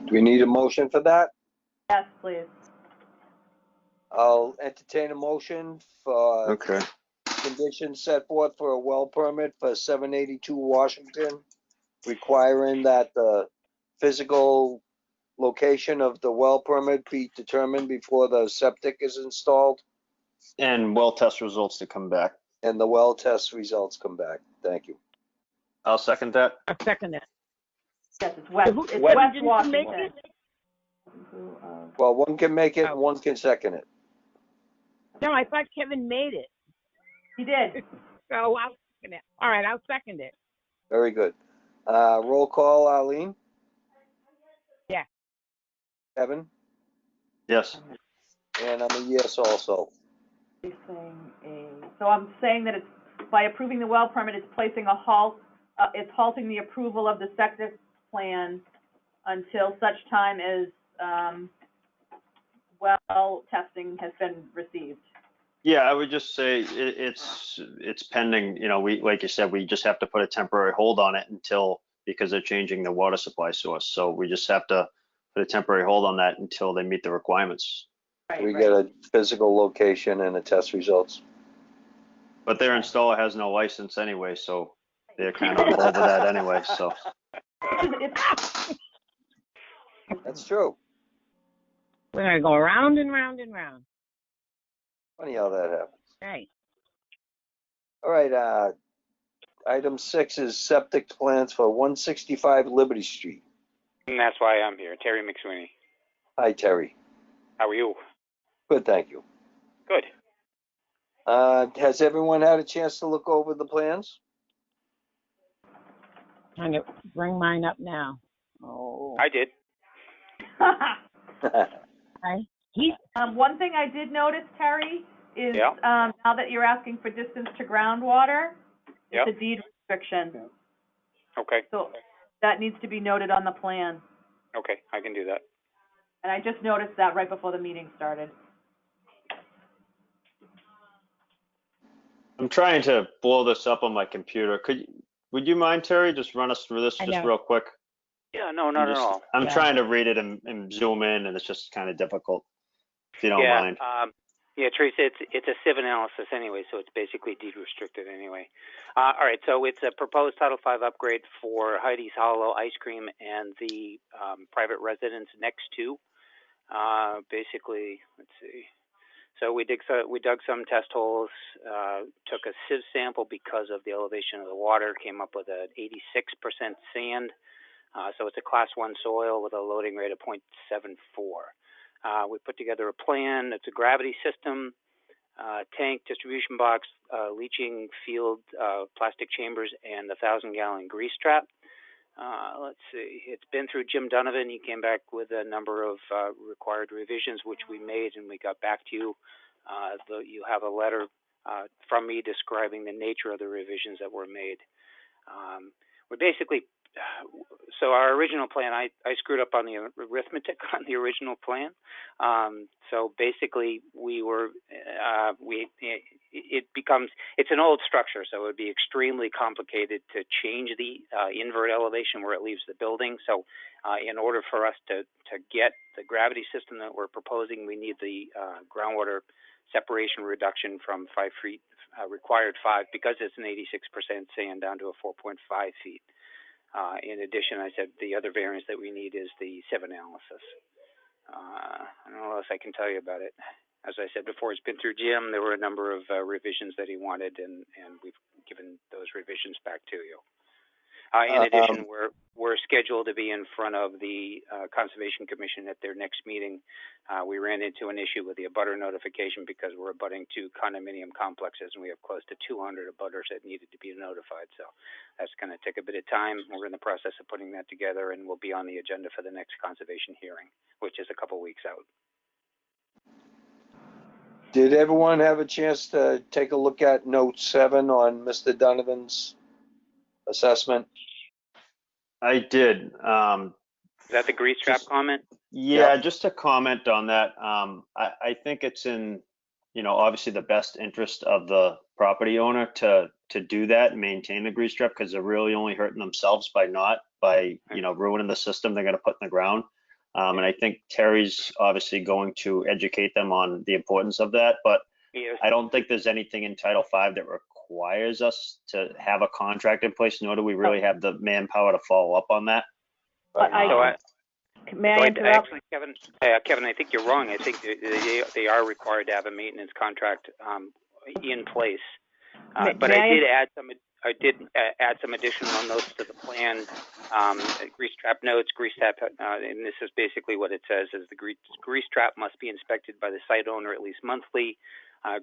[SPEAKER 1] Do we need a motion for that?
[SPEAKER 2] Yes, please.
[SPEAKER 1] I'll entertain a motion for
[SPEAKER 4] Okay.
[SPEAKER 1] conditions set forth for a well permit for 782 Washington, requiring that the physical location of the well permit be determined before the septic is installed
[SPEAKER 4] And well test results to come back.
[SPEAKER 1] and the well test results come back. Thank you.
[SPEAKER 4] I'll second that.
[SPEAKER 3] I'll second that.
[SPEAKER 2] Yes, it's West,
[SPEAKER 3] Who-
[SPEAKER 2] it's
[SPEAKER 3] who
[SPEAKER 2] West
[SPEAKER 3] didn't
[SPEAKER 2] Washington.
[SPEAKER 3] make it?
[SPEAKER 1] Well, one can make it and one can second it.
[SPEAKER 3] No, I thought Kevin made it.
[SPEAKER 2] He did.
[SPEAKER 3] So I'll second it. All right, I'll second it.
[SPEAKER 1] Very good. Roll call, Arlene?
[SPEAKER 3] Yeah.
[SPEAKER 1] Kevin?
[SPEAKER 4] Yes.
[SPEAKER 1] And I'm a yes also.
[SPEAKER 2] So I'm saying that it's, by approving the well permit, it's placing a halt, it's halting the approval of the septic plan until such time as, well testing has been received.
[SPEAKER 4] Yeah, I would just say it's pending, you know, like you said, we just have to put a temporary hold on it until, because they're changing the water supply source. So we just have to put a temporary hold on that until they meet the requirements.
[SPEAKER 2] Right,
[SPEAKER 1] We
[SPEAKER 2] right.
[SPEAKER 1] get a physical location and the test results.
[SPEAKER 4] But their installer has no license anyway, so they're kind of involved with that anyway, so.
[SPEAKER 1] That's true.
[SPEAKER 3] We're gonna go round and round and round.
[SPEAKER 1] Funny how that happens.
[SPEAKER 3] Right.
[SPEAKER 1] All right, item 6 is septic plans for 165 Liberty Street.
[SPEAKER 5] And that's why I'm here. Terry McSweeney.
[SPEAKER 1] Hi, Terry.
[SPEAKER 5] How are you?
[SPEAKER 1] Good, thank you.
[SPEAKER 5] Good.
[SPEAKER 1] Has everyone had a chance to look over the plans?
[SPEAKER 3] Trying to bring mine up now. Oh.
[SPEAKER 5] I did.
[SPEAKER 3] Okay. He's
[SPEAKER 2] One thing I did notice, Terry, is,
[SPEAKER 5] Yeah.
[SPEAKER 2] now that you're asking for distance to groundwater,
[SPEAKER 5] Yep.
[SPEAKER 2] it's a deed restriction.
[SPEAKER 5] Okay.
[SPEAKER 2] So that needs to be noted on the plan.
[SPEAKER 5] Okay, I can do that.
[SPEAKER 2] And I just noticed that right before the meeting started.
[SPEAKER 4] I'm trying to blow this up on my computer. Would you mind, Terry, just run us through this
[SPEAKER 3] I
[SPEAKER 4] just
[SPEAKER 3] know.
[SPEAKER 4] real quick?
[SPEAKER 5] Yeah, no, not at all.
[SPEAKER 4] I'm
[SPEAKER 3] Yeah.
[SPEAKER 4] trying to read it and zoom in, and it's just kind of difficult, if you don't
[SPEAKER 5] Yeah,
[SPEAKER 4] mind.
[SPEAKER 5] yeah, Teresa, it's a sieve analysis anyway, so it's basically deed restricted anyway. All right, so it's a proposed Title V upgrade for Heidi's Hollow Ice Cream and the private residence next to. Basically, let's see. So we dug some test holes, took a sieve sample because of the elevation of the water, came up with an 86% sand. So it's a class 1 soil with a loading rate of 0.74. We put together a plan. It's a gravity system, tank, distribution box, leaching field, plastic chambers, and the 1,000-gallon grease trap. Let's see. It's been through Jim Donovan. He came back with a number of required revisions, which we made, and we got back to you. You have a letter from me describing the nature of the revisions that were made. We basically, so our original plan, I screwed up on the arithmetic on the original plan. So basically, it's an old structure, so it would be extremely complicated to change the invert elevation where it leaves the building. So in order for us to get the gravity system that we're proposing, we need the groundwater separation reduction from 5 feet, required 5, because it's an 86% sand, down to a 4.5 feet. In addition, I said the other variance that we need is the sieve analysis. I don't know what else I can tell you about it. As I said before, it's been through Jim. There were a number of revisions that he wanted, and we've given those revisions back to you. In addition, we're scheduled to be in front of the Conservation Commission at their next meeting. We ran into an issue with the abutter notification because we're abutting 2 condominium complexes, and we have close to 200 abutters that needed to be notified. So that's going to take a bit of time. We're in the process of putting that together, and we'll be on the agenda for the next conservation hearing, which is a couple weeks out.
[SPEAKER 1] Did everyone have a chance to take a look at note 7 on Mr. Donovan's assessment?
[SPEAKER 4] I did.
[SPEAKER 5] Is that the grease trap comment?
[SPEAKER 4] Yeah, just to comment on that. I think it's in, obviously the best interest of the property owner to do that and maintain the grease trap, because they're really only hurting themselves by ruining the system they're going to put in the ground. And I think Terry's obviously going to educate them on the importance of that, but I don't think there's anything in Title V that requires us to have a contract in place, nor do we really have the manpower to follow up on that.
[SPEAKER 2] May I interrupt?
[SPEAKER 5] Actually, Kevin, I think you're wrong. I think they are required to have a maintenance contract in place. But I did add some additional notes to the plan. Grease trap notes, grease trap, and this is basically what it says: is the grease trap must be inspected by the site owner at least monthly.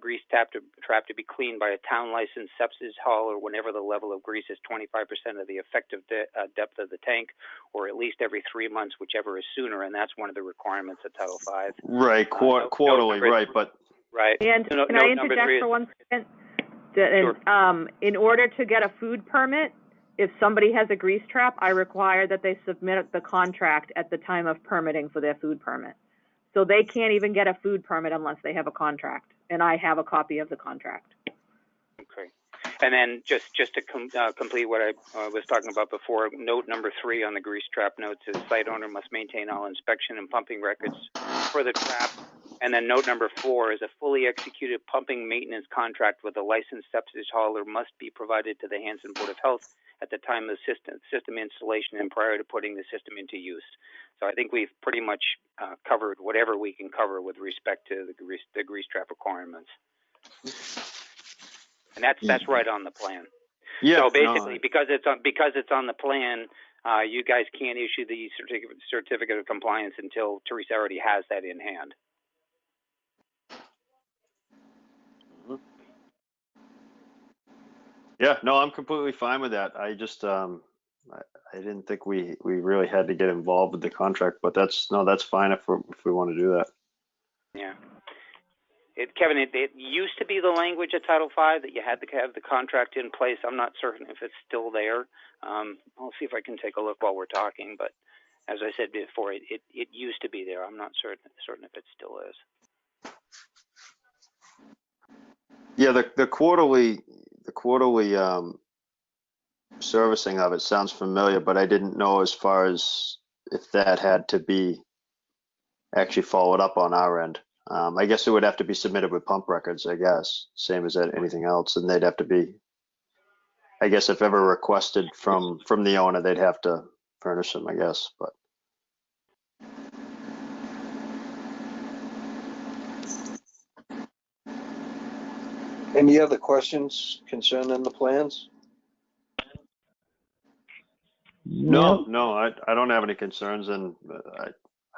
[SPEAKER 5] Grease trap to be cleaned by a town licensed sepsis hauler whenever the level of grease is 25% of the effective depth of the tank, or at least every 3 months, whichever is sooner. And that's one of the requirements of Title V.
[SPEAKER 4] Right, quarterly, right, but.
[SPEAKER 5] Right.
[SPEAKER 2] And can I interject for 1 second?
[SPEAKER 5] Sure.
[SPEAKER 2] In order to get a food permit, if somebody has a grease trap, I require that they submit the contract at the time of permitting for their food permit. So they can't even get a food permit unless they have a contract, and I have a copy of the contract.
[SPEAKER 5] Okay. And then just to complete what I was talking about before, note number 3 on the grease trap notes is site owner must maintain all inspection and pumping records for the trap. And then note number 4 is a fully executed pumping maintenance contract with a licensed sepsis hauler must be provided to the Hanson Board of Health at the time of system installation and prior to putting the system into use. So I think we've pretty much covered whatever we can cover with respect to the grease trap requirements. And that's right on the plan.
[SPEAKER 4] Yeah.
[SPEAKER 5] So basically, because it's on the plan, you guys can't issue the certificate of compliance until Teresa already has that in hand.
[SPEAKER 4] Yeah, no, I'm completely fine with that. I just, I didn't think we really had to get involved with the contract, but that's fine if we want to do that.
[SPEAKER 5] Yeah. Kevin, it used to be the language of Title V that you had to have the contract in place. I'm not certain if it's still there. I'll see if I can take a look while we're talking, but as I said before, it used to be there. I'm not certain if it still is.
[SPEAKER 4] Yeah, the quarterly servicing of it sounds familiar, but I didn't know as far as if that had to be actually followed up on our end. I guess it would have to be submitted with pump records, I guess, same as anything else, and they'd have to be, I guess, if ever requested from the owner, they'd have to furnish them, I guess, but.
[SPEAKER 1] Any other questions concerning the plans?
[SPEAKER 4] No, I don't have any concerns, and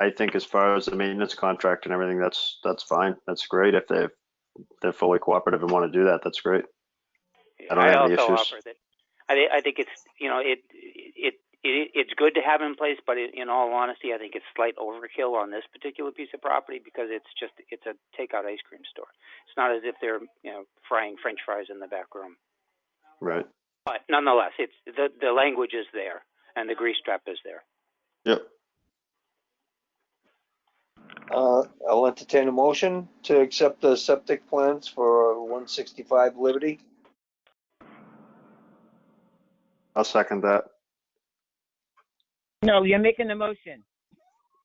[SPEAKER 4] I think as far as the maintenance contract and everything, that's fine. That's great. If they're fully cooperative and want to do that, that's great. I don't have any issues.
[SPEAKER 5] Offer that. I think it's it's good to have in place, but in all honesty, I think it's slight overkill on this particular piece of property because it's a takeout ice cream store. It's not as if they're frying French fries in the back room.
[SPEAKER 4] Right.
[SPEAKER 5] But nonetheless, it's the language is there and the grease trap is there.
[SPEAKER 4] Yep.
[SPEAKER 1] I'll entertain a motion to accept the septic plans for 165 Liberty.
[SPEAKER 4] I'll second that.
[SPEAKER 3] No, you're making the motion.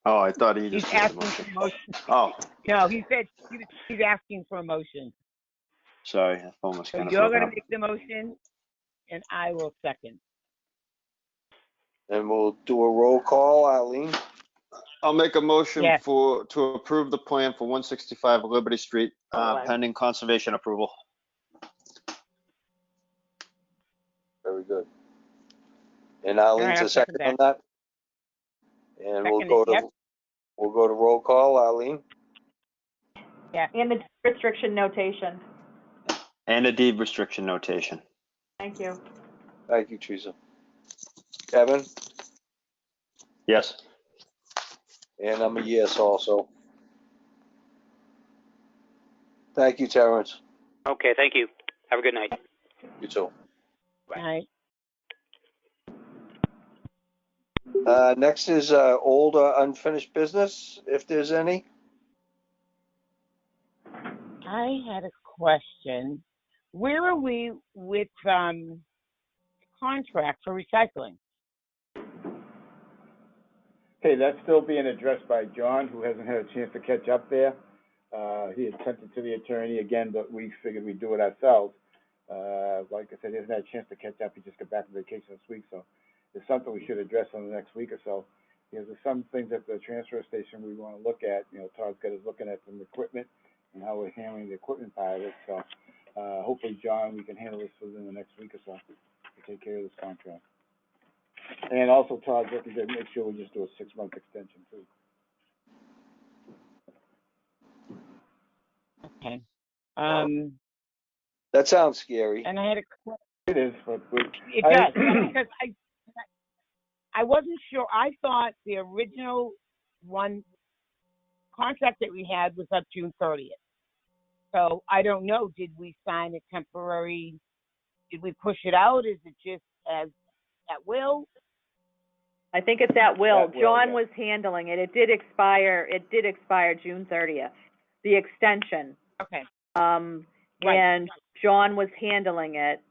[SPEAKER 4] Oh, I thought he just
[SPEAKER 3] He's
[SPEAKER 4] made
[SPEAKER 3] asking
[SPEAKER 4] the
[SPEAKER 3] for
[SPEAKER 4] motion.
[SPEAKER 3] motion.
[SPEAKER 4] Oh,
[SPEAKER 3] No, he said he's asking for a motion.
[SPEAKER 4] sorry, I almost
[SPEAKER 3] So
[SPEAKER 4] kind of
[SPEAKER 3] you're going to
[SPEAKER 4] forgot.
[SPEAKER 3] make the motion, and I will second.
[SPEAKER 1] And we'll do a roll call. Eileen?
[SPEAKER 4] I'll make a motion
[SPEAKER 3] Yes.
[SPEAKER 4] to approve the plan for 165 Liberty Street, pending conservation approval.
[SPEAKER 1] Very good. And Eileen's
[SPEAKER 3] I'll
[SPEAKER 1] a
[SPEAKER 3] second
[SPEAKER 1] second on that? And we'll
[SPEAKER 3] Second it,
[SPEAKER 1] go to roll call. Eileen?
[SPEAKER 3] Yeah.
[SPEAKER 2] And the restriction notation.
[SPEAKER 4] And a deed restriction notation.
[SPEAKER 2] Thank you.
[SPEAKER 1] Thank you, Teresa. Kevin?
[SPEAKER 4] Yes.
[SPEAKER 1] And I'm a yes also. Thank you, Terrence.
[SPEAKER 5] Okay, thank you. Have a good night.
[SPEAKER 1] You too.
[SPEAKER 3] All right.
[SPEAKER 1] Next is old unfinished business, if there's any.
[SPEAKER 3] I had a question. Where are we with contract for recycling?
[SPEAKER 6] Okay, that's still being addressed by John, who hasn't had a chance to catch up there. He had sent it to the attorney again, but we figured we'd do it ourselves. Like I said, he hasn't had a chance to catch up. He just got back from vacation this week, so it's something we should address in the next week or so. Because there's some things at the transfer station we want to look at. You know, Todd's got us looking at some equipment and how we're handling the equipment part of it. So hopefully, John, we can handle this within the next week or so to take care of this contract. And also, Todd's looking to make sure we just do a 6-month extension too.
[SPEAKER 3] Okay.
[SPEAKER 1] That sounds scary.
[SPEAKER 3] And I had a question.
[SPEAKER 6] It is, but
[SPEAKER 3] It does, because I wasn't sure. I thought the original one contract that we had was up June 30th. So I don't know. Did we sign a temporary? Did we push it out? Is it just as at will?
[SPEAKER 2] I think it's at will.
[SPEAKER 6] At will,
[SPEAKER 2] John
[SPEAKER 6] yeah.
[SPEAKER 2] was handling it. It did expire June 30th, the extension.
[SPEAKER 3] Okay.
[SPEAKER 2] Right. And John was handling it.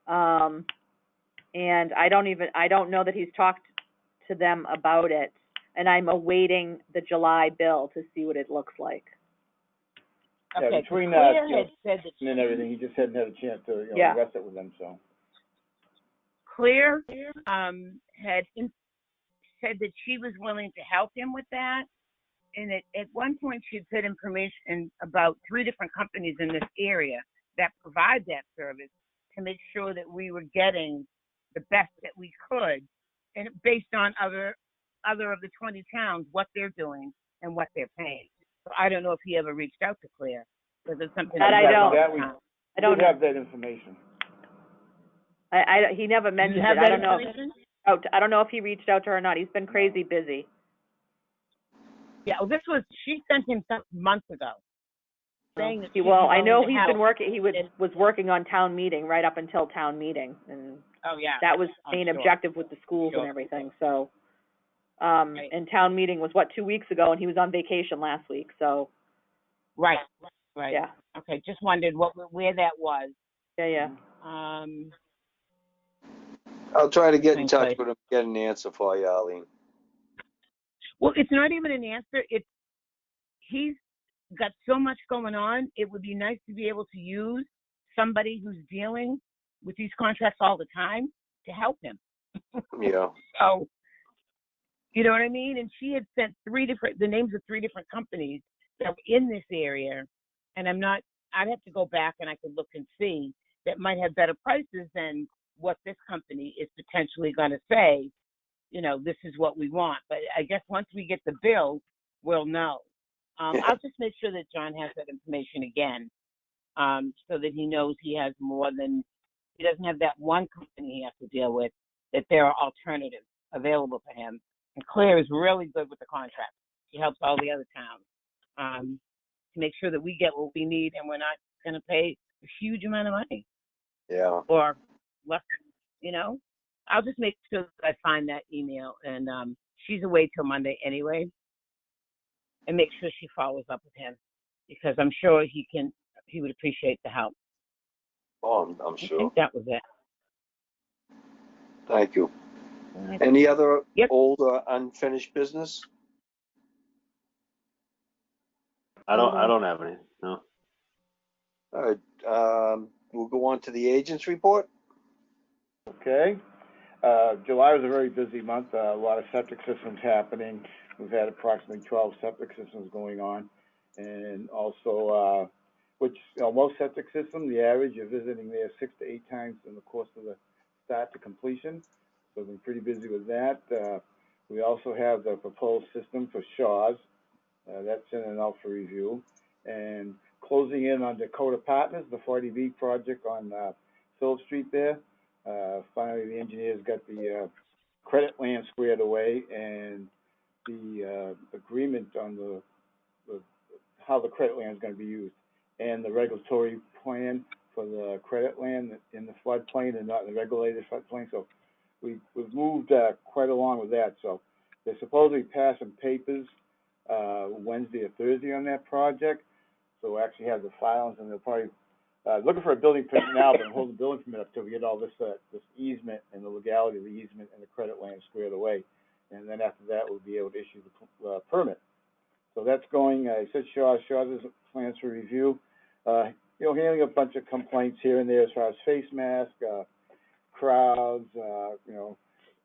[SPEAKER 2] And I don't know that he's talked to them about it. And I'm awaiting the July bill to see what it looks like.
[SPEAKER 3] Okay.
[SPEAKER 6] Yeah, between
[SPEAKER 3] Claire had said that
[SPEAKER 6] and everything, he just hadn't had a chance to
[SPEAKER 2] Yeah.
[SPEAKER 6] address it with them. So
[SPEAKER 3] Claire had said that she was willing to help him with that. And at one point she said information about 3 different companies in this area that provide that service to make sure that we were getting the best that we could, and based on other of the 20 towns, what they're doing and what they're paying. So I don't know if he ever reached out to Claire. Because it's something
[SPEAKER 2] That I don't.
[SPEAKER 6] I don't have that information.
[SPEAKER 2] He never mentioned it. I don't know. I don't know if he reached out to her or not. He's been crazy busy.
[SPEAKER 3] Yeah, well, she sent him some months ago. Saying that
[SPEAKER 2] Well, I know he's
[SPEAKER 3] help.
[SPEAKER 2] been working. He was working on town meeting right up until town meeting, and that was the main objective with the schools and everything. So, and town meeting was 2 weeks ago, and he was on vacation last week. So,
[SPEAKER 3] right.
[SPEAKER 2] Yeah.
[SPEAKER 3] Okay, just wondered where that was.
[SPEAKER 2] Yeah.
[SPEAKER 1] I'll try to get in touch with him, get an answer for you, Arlene.
[SPEAKER 3] Well, it's not even an answer. He's got so much going on. It would be nice to be able to use somebody who's dealing with these contracts all the time to help him.
[SPEAKER 1] Yeah.
[SPEAKER 3] So, you know what I mean? And she had sent the names of 3 different companies that were in this area. And I'd have to go back and I could look and see that might have better prices than what this company is potentially going to say, this is what we want. But I guess once we get the bill, we'll know. I'll just make sure that John has that information again, so that he knows he has more than, he doesn't have that one company he has to deal with, that there are alternatives available for him. And Claire is really good with the contract. She helps all the other towns to make sure that we get what we need and we're not going to pay a huge amount of money.
[SPEAKER 1] Yeah.
[SPEAKER 3] Or less, I'll just make sure that I find that email, and she's away till Monday anyway, and make sure she follows up with him, because I'm sure he would appreciate the help.
[SPEAKER 1] Oh, I'm sure.
[SPEAKER 3] I think that was it.
[SPEAKER 1] Thank you. Any other
[SPEAKER 3] Yep.
[SPEAKER 1] old or unfinished business?
[SPEAKER 4] I don't have any. No.
[SPEAKER 1] All right. We'll go on to the agent's report.
[SPEAKER 6] Okay. July was a very busy month. A lot of septic systems happening. We've had approximately 12 septic systems going on, and also, most septic systems, the average, you're visiting there 6 to 8 times in the course of the start to completion. So we've been pretty busy with that. We also have the proposed system for Shaw's. That's in and out for review. And closing in on Dakota Partners, the 40B project on Phillip Street there. Finally, the engineers got the credit land squared away, and the agreement on how the credit land is going to be used, and the regulatory plan for the credit land in the floodplain and not in the regulated floodplain. So we've moved quite along with that. So they're supposedly passing papers Wednesday or Thursday on that project. So we'll actually have the filings, and they'll probably, looking for a building permit now, but hold the building permit up till we get all this, this easement and the legality of the easement and the credit land squared away. And then after that, we'll be able to issue the permit. So that's going, I said Shaw's plans for review. Handling a bunch of complaints here and there as far as face mask, crowds,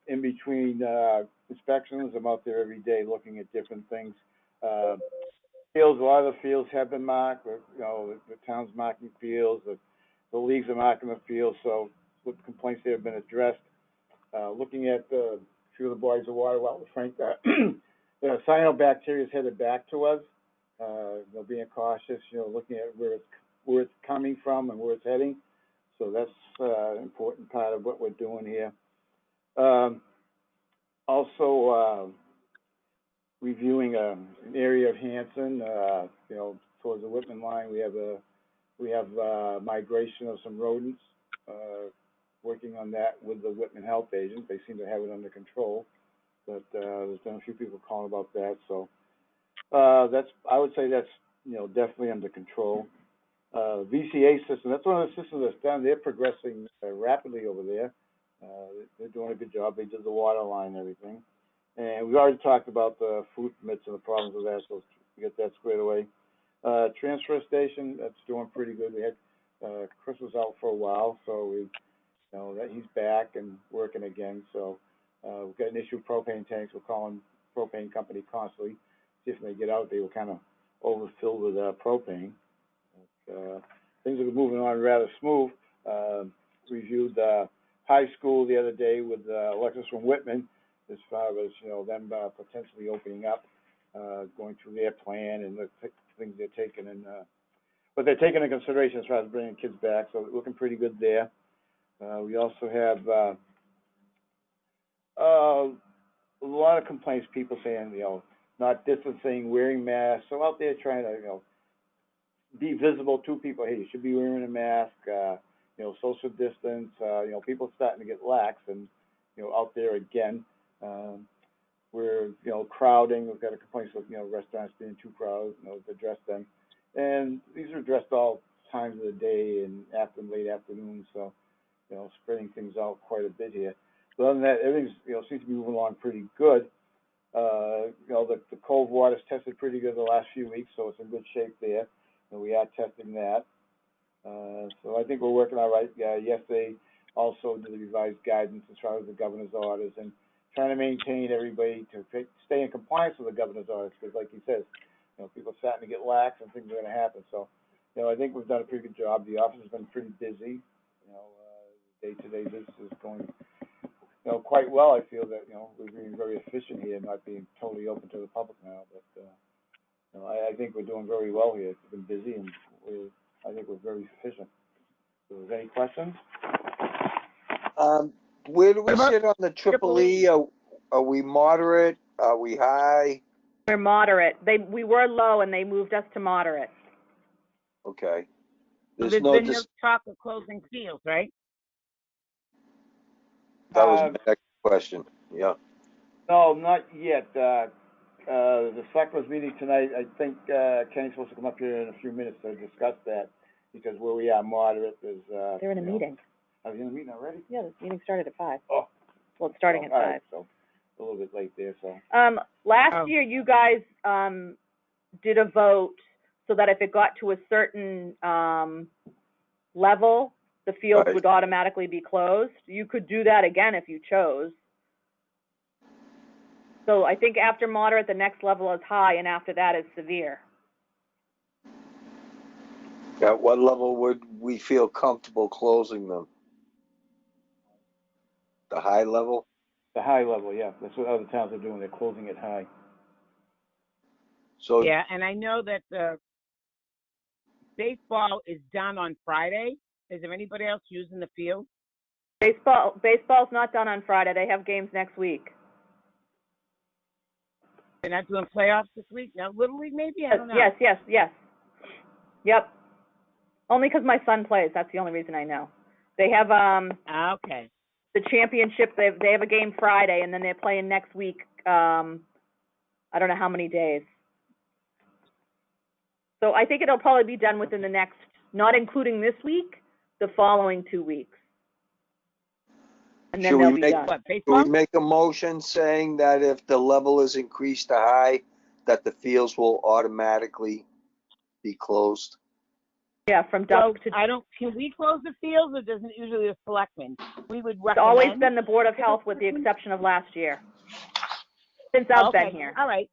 [SPEAKER 6] in between inspections. I'm out there every day looking at different things. Fields, a lot of the fields have been marked. The town's marking fields, the leagues are marking the fields. So with complaints that have been addressed, looking at a few of the bodies of water out with Frank, the cyanobacteria is headed back to us. Being cautious, looking at where it's coming from and where it's heading. So that's an important part of what we're doing here. Also, reviewing an area of Hanson, towards the Whitman line. We have migration of some rodents. Working on that with the Whitman health agent. They seem to have it under control, but there's been a few people calling about that. So I would say that's definitely under control. VCA system, that's one of the systems that's done. They're progressing rapidly over there. They're doing a good job. They did the water line and everything. And we've already talked about the food permits and the problems with that, so we get that squared away. Transfer station, that's doing pretty good. We had Chris was out for a while, so that he's back and working again. So we've got an issue with propane tanks. We're calling propane company constantly. See if they get out. They were kind of overfilled with propane. Things are moving on rather smooth. Reviewed high school the other day with Alexis from Whitman as far as them potentially opening up, going through their plan and the things they're taking in, but they're taking into consideration as far as bringing kids back. So looking pretty good there. We also have a lot of complaints. People saying not distancing, wearing masks. So out there trying to be visible to people. Hey, you should be wearing a mask. Social distance. People starting to get lax, and out there again. We're crowding. We've got a complaint with restaurants being too crowded. To address them, and these are addressed all times of the day and late afternoon. So spreading things out quite a bit here. But other than that, everything seems to be moving along pretty good. The cold water's tested pretty good the last few weeks, so it's in good shape there. And we are testing that. So I think we're working all right. Yesterday also did the revised guidance as far as the governor's orders and trying to maintain everybody to stay in compliance with the governor's orders, because like he says, people are starting to get lax and things are going to happen. So, I think we've done a pretty good job. The office has been pretty busy. Day-to-day business is going, quite well. I feel that, we're being very efficient here, not being totally open to the public now. But, I think we're doing very well here. It's been busy, and I think we're very efficient. So, is there any questions?
[SPEAKER 1] Where do we sit on the Triple E? Are we moderate? Are we high?
[SPEAKER 2] We're moderate. We were low, and they moved us to moderate.
[SPEAKER 1] Okay.
[SPEAKER 3] There's been no talk of closing fields, right?
[SPEAKER 1] That was my next question. Yeah.
[SPEAKER 6] No, not yet. The selectmen's meeting tonight, I think Kenny's supposed to come up here in a few minutes to discuss that, because where we are moderate is...
[SPEAKER 2] They're in a meeting.
[SPEAKER 6] Are you in the meeting already?
[SPEAKER 2] Yeah, the meeting started at 5.
[SPEAKER 6] Oh.
[SPEAKER 2] Well, it's starting at 5.
[SPEAKER 6] Right, so a little bit late there, so.
[SPEAKER 2] Last year, you guys did a vote so that if it got to a certain level, the fields would automatically be closed. You could do that again if you chose. So I think after moderate, the next level is high, and after that is severe.
[SPEAKER 1] At what level would we feel comfortable closing them? The high level?
[SPEAKER 6] The high level, yeah. That's what other towns are doing. They're closing it high.
[SPEAKER 1] So
[SPEAKER 3] yeah, and I know that the baseball is done on Friday. Is there anybody else using the field?
[SPEAKER 2] Baseball's not done on Friday. They have games next week.
[SPEAKER 3] They're not doing playoffs this week? Now, Little League maybe? I don't know.
[SPEAKER 2] Yes. Yep. Only because my son plays. That's the only reason I know. They have
[SPEAKER 3] okay.
[SPEAKER 2] The championship. They have a game Friday, and then they're playing next week. I don't know how many days. So I think it'll probably be done within the next, not including this week, the following 2 weeks. And then
[SPEAKER 1] Should we
[SPEAKER 2] they'll be
[SPEAKER 1] make-
[SPEAKER 2] done.
[SPEAKER 3] What,
[SPEAKER 1] Can we
[SPEAKER 3] baseball?
[SPEAKER 1] make a motion saying that if the level is increased to high, that the fields will automatically be closed?
[SPEAKER 2] Yeah, from
[SPEAKER 3] Well,
[SPEAKER 2] dusk to,
[SPEAKER 3] can we close the fields or doesn't it usually the selectmen? We would
[SPEAKER 2] it's always
[SPEAKER 3] recommend.
[SPEAKER 2] been the Board of Health with the exception of last year. Since I've
[SPEAKER 3] Okay,
[SPEAKER 2] been here.
[SPEAKER 3] all right.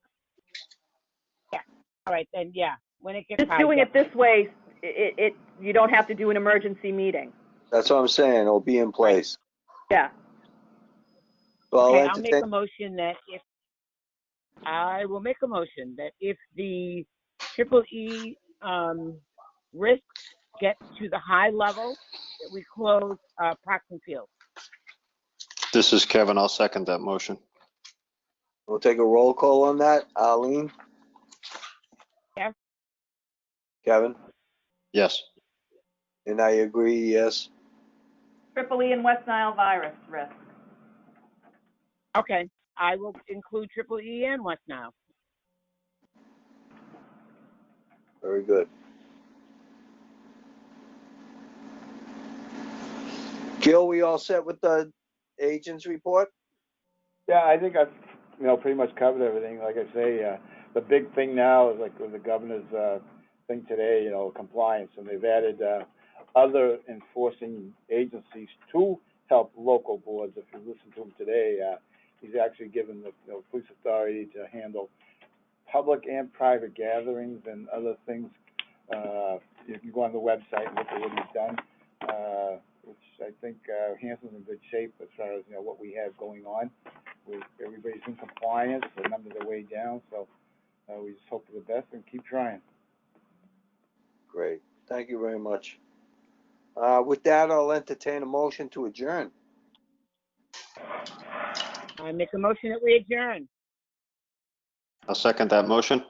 [SPEAKER 3] Yeah, all right, then, yeah, when it gets
[SPEAKER 2] Just
[SPEAKER 3] high.
[SPEAKER 2] doing it this
[SPEAKER 3] definitely.
[SPEAKER 2] way, you don't have to do an emergency meeting.
[SPEAKER 1] That's what I'm saying, it'll be in place.
[SPEAKER 2] Yeah.
[SPEAKER 1] So
[SPEAKER 3] Okay,
[SPEAKER 1] I'll
[SPEAKER 3] I'll make
[SPEAKER 1] entertain,
[SPEAKER 3] a motion that I will make a motion that if the triple E, risks get to the high level, that we close, Proctor Field.
[SPEAKER 4] This is Kevin. I'll second that motion.
[SPEAKER 1] we'll take a roll call on that. Arlene?
[SPEAKER 3] Yeah.
[SPEAKER 1] Kevin?
[SPEAKER 4] Yes.
[SPEAKER 1] And I agree, yes.
[SPEAKER 2] Triple E and West Nile virus risk.
[SPEAKER 3] Okay, I will include triple E and West Nile.
[SPEAKER 1] Very good. Gil, we all set with the agent's report?
[SPEAKER 6] Yeah, I think I've, pretty much covered everything. Like I say, the big thing now is like with the governor's, thing today, compliance, and they've added, other enforcing agencies to help local boards. If you listen to him today, he's actually given the, police authority to handle public and private gatherings and other things. You can go on the website and look at what he's done, which I think, Hanson's in good shape as far as, what we have going on. Everybody's in compliance, the numbers are way down, so, we just hope for the best and keep trying.
[SPEAKER 1] Great. Thank you very much. With that, I'll entertain a motion to adjourn.
[SPEAKER 3] I make a motion that we adjourn.
[SPEAKER 4] I'll second that motion.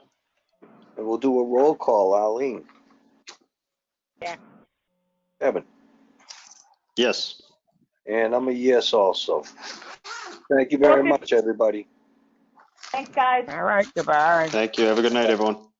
[SPEAKER 1] And we'll do a roll call. Arlene?
[SPEAKER 3] Yeah.
[SPEAKER 1] Kevin?
[SPEAKER 4] Yes.
[SPEAKER 1] And I'm a yes also. Thank you very much, everybody.
[SPEAKER 2] Thanks, guys.
[SPEAKER 3] All right, goodbye.
[SPEAKER 4] Thank you. Have a good night, everyone.